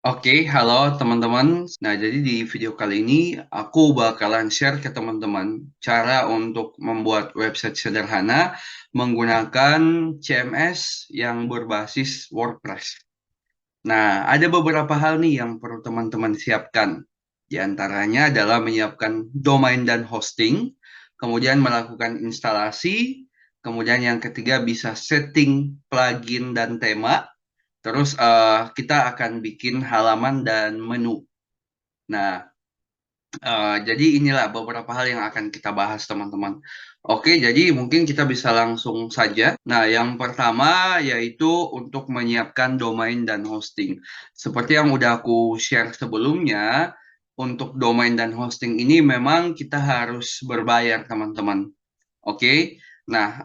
Oke, halo teman-teman. Nah, jadi di video kali ini aku bakalan share ke teman-teman cara untuk membuat website sederhana menggunakan CMS yang berbasis WordPress. Nah, ada beberapa hal nih yang perlu teman-teman siapkan. Di antaranya adalah menyiapkan domain dan hosting, kemudian melakukan instalasi, kemudian yang ketiga bisa setting plugin dan tema. Terus kita akan bikin halaman dan menu. Nah, jadi inilah beberapa hal yang akan kita bahas teman-teman. Oke, jadi mungkin kita bisa langsung saja. Nah, yang pertama yaitu untuk menyiapkan domain dan hosting. Seperti yang udah aku share sebelumnya, untuk domain dan hosting ini memang kita harus berbayar teman-teman. Oke, nah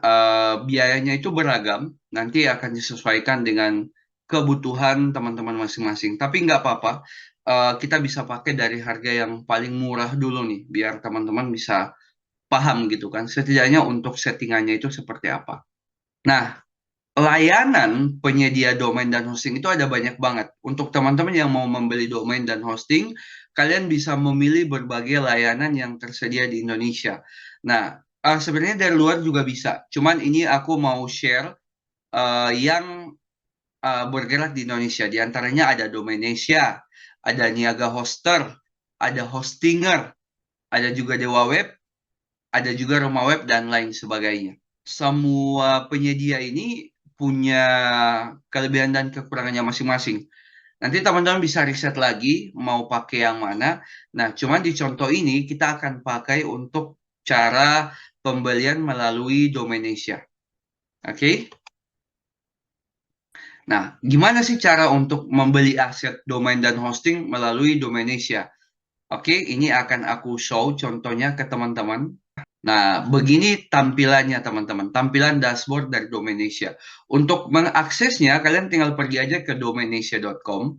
biayanya itu beragam, nanti akan disesuaikan dengan kebutuhan teman-teman masing-masing. Tapi nggak apa-apa, kita bisa pakai dari harga yang paling murah dulu nih, biar teman-teman bisa paham gitu kan, setidaknya untuk settingannya itu seperti apa. Nah, layanan penyedia domain dan hosting itu ada banyak banget. Untuk teman-teman yang mau membeli domain dan hosting, kalian bisa memilih berbagai layanan yang tersedia di Indonesia. Nah, sebenarnya dari luar juga bisa. Cuman ini aku mau share yang bergerak di Indonesia. Di antaranya ada Domaination, ada Niaga Hoster, ada Hostinger, ada juga Dewa Web, ada juga Rumah Web, dan lain sebagainya. Semua penyedia ini punya kelebihan dan kekurangannya masing-masing. Nanti teman-teman bisa riset lagi mau pakai yang mana. Nah, cuman di contoh ini kita akan pakai untuk cara pembelian melalui Domaination. Oke? Nah, gimana sih cara untuk membeli aset domain dan hosting melalui Domaination? Oke, ini akan aku show contohnya ke teman-teman. Nah, begini tampilannya teman-teman, tampilan dashboard dari Domaination. Untuk mengaksesnya, kalian tinggal pergi aja ke domaination.com.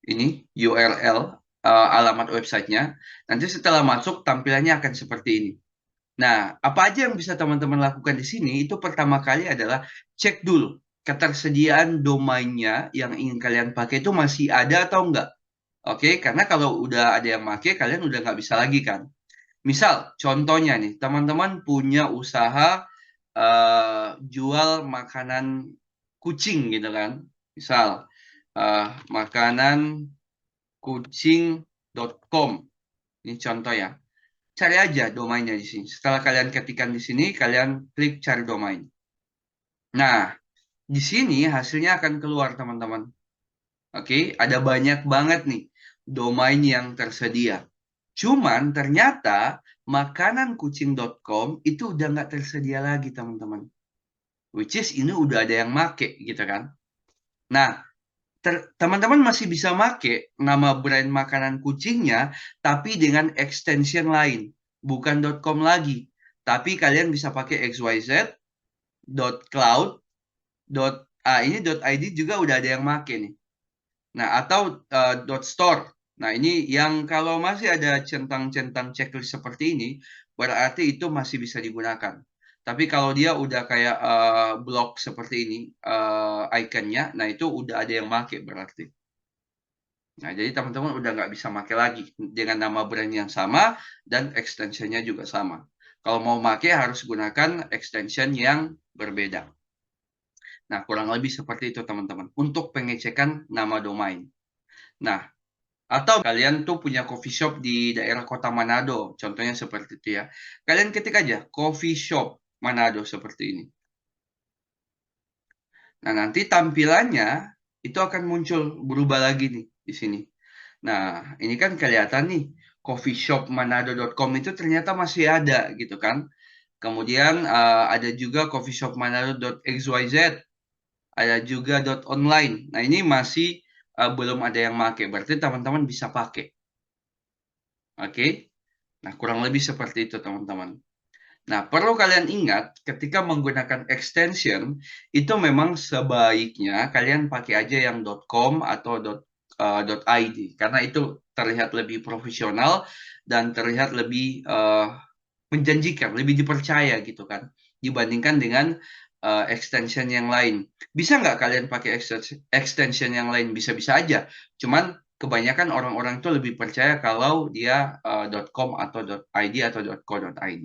Ini URL, alamat websitenya. Nanti setelah masuk, tampilannya akan seperti ini. Nah, apa aja yang bisa teman-teman lakukan di sini? Itu pertama kali adalah cek dulu ketersediaan domainnya yang ingin kalian pakai itu masih ada atau enggak. Oke, karena kalau udah ada yang pakai, kalian udah nggak bisa lagi kan. Misal, contohnya nih, teman-teman punya usaha jual makanan kucing gitu kan. Misal, makanan kucing.com. Ini contoh ya. Cari aja domainnya di sini. Setelah kalian ketikkan di sini, kalian klik cari domain. Nah, di sini hasilnya akan keluar teman-teman. Oke, ada banyak banget nih domain yang tersedia. Cuman ternyata makanankucing.com itu udah nggak tersedia lagi teman-teman. Which is ini udah ada yang make gitu kan. Nah, teman-teman masih bisa make nama brand makanan kucingnya, tapi dengan extension lain. Bukan .com lagi. Tapi kalian bisa pakai XYZ, .cloud, ini .id juga udah ada yang make nih. Nah, atau .store. Nah, ini yang kalau masih ada centang-centang checklist seperti ini, berarti itu masih bisa digunakan. Tapi kalau dia udah kayak blok seperti ini, ikonnya, nah itu udah ada yang make berarti. Nah, jadi teman-teman udah nggak bisa make lagi dengan nama brand yang sama dan extensionnya juga sama. Kalau mau make harus gunakan extension yang berbeda. Nah, kurang lebih seperti itu teman-teman. Untuk pengecekan nama domain. Nah, atau kalian tuh punya coffee shop di daerah kota Manado, contohnya seperti itu ya. Kalian ketik aja coffee shop Manado seperti ini. Nah, nanti tampilannya itu akan muncul berubah lagi nih di sini. Nah, ini kan kelihatan nih coffeeshopmanado.com itu ternyata masih ada gitu kan. Kemudian ada juga coffeeshopmanado.xyz, ada juga .online. Nah, ini masih belum ada yang pakai. Berarti teman-teman bisa pakai. Oke? Nah, kurang lebih seperti itu teman-teman. Nah, perlu kalian ingat ketika menggunakan extension itu memang sebaiknya kalian pakai aja yang .com atau .id karena itu terlihat lebih profesional dan terlihat lebih menjanjikan, lebih dipercaya gitu kan dibandingkan dengan extension yang lain. Bisa nggak kalian pakai extension yang lain? Bisa-bisa aja. Cuman kebanyakan orang-orang itu lebih percaya kalau dia .com atau .id atau .co.id.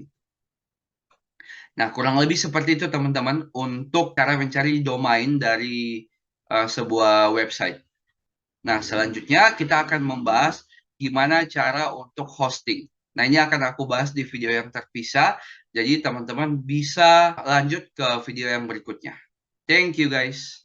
Nah, kurang lebih seperti itu teman-teman untuk cara mencari domain dari sebuah website. Nah, selanjutnya kita akan membahas gimana cara untuk hosting. Nah, ini akan aku bahas di video yang terpisah. Jadi, teman-teman bisa lanjut ke video yang berikutnya. Thank you, guys.